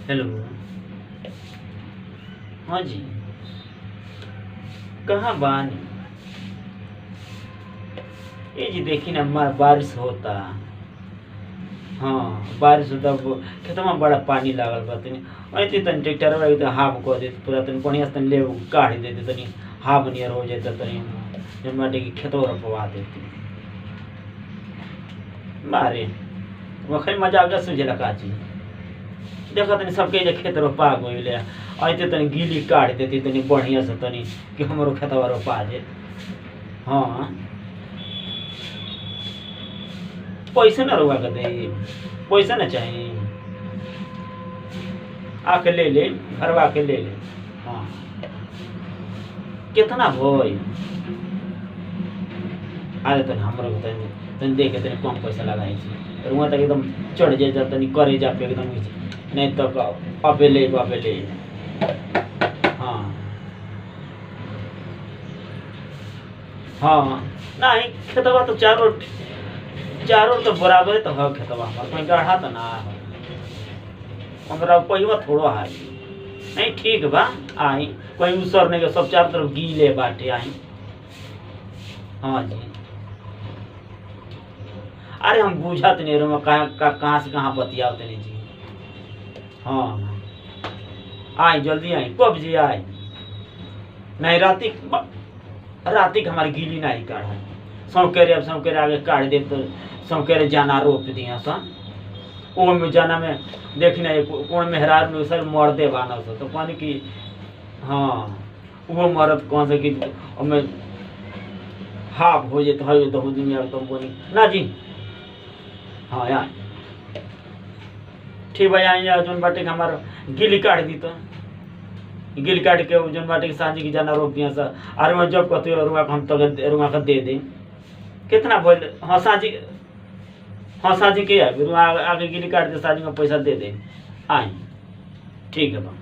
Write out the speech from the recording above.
Hello. हाँ जी। कहाँ बानी? ये जी देखी ना बारिश होता। हाँ बारिश होता खेतवा में बड़ा पानी लागल बा तनी ऐती तनी ट्रैक्टर वाला तो हाफ कह देते पूरा तनी बढ़िया से तनी ले काढ़ देते तनी हाफ नियर हो जाता तनी जब माटी की खेतवा रोपवा देते बारे वखरी मजा आ सुझेला का चीज देखा तनी सबके जे खेत रोपा गइले ऐते तनी गीली काढ़ देती तनी बढ़िया से तनी कि हमरो खेतवा रोपा जे। हाँ पैसा ना रुआ के दे पैसा ना चाहिए आके ले ले घरवा के ले ले। हाँ कितना भोई आरे तनी हमरो के तनी तनी देख के तनी कम पैसा लगाई छी रुआ तक एकदम चढ़ जाए तनी करे जा पे एकदम नहीं तो अबे ले। हाँ हाँ नहीं खेतवा तो चारों तो बराबर तो है खेतवा हमार कोई गाढ़ा तो ना है हमरा पहिवा थोड़ो है नहीं ठीक बा आई कोई उसर नहीं के सब चारों तरफ गीले बाटे आई। हाँ जी अरे हम बुझत नहीं रहो कहाँ से कहाँ बतियाओ तनी जी। हाँ आई जल्दी आई कब जी आई नहीं राती हमारी गीली नहीं काढ़ा सौकेरे अब सौकेरे आगे काढ़ दे तो सौकेरे जाना रोप दिया सन वो में जाना में देखना कौन मेहरार में सर मर्दे बाना सो तो पानी की। हाँ वो मरद कौन से कि में हाफ हो जाए तो हो दुनिया तो बोली ना जी। हाँ यार ठीक भाई आई जोन बाटे के हमारा गिली काट दी तो गिल काट के जोन बाटे के सांझी की जाना रोप दिया सर अरे मैं जब कहते रुआ हम तो रुआ का दे दें कितना बोल। हाँ सांझी के रुआ आगे गिली काट दे सांझी में पैसा दे दें आई ठीक है बा।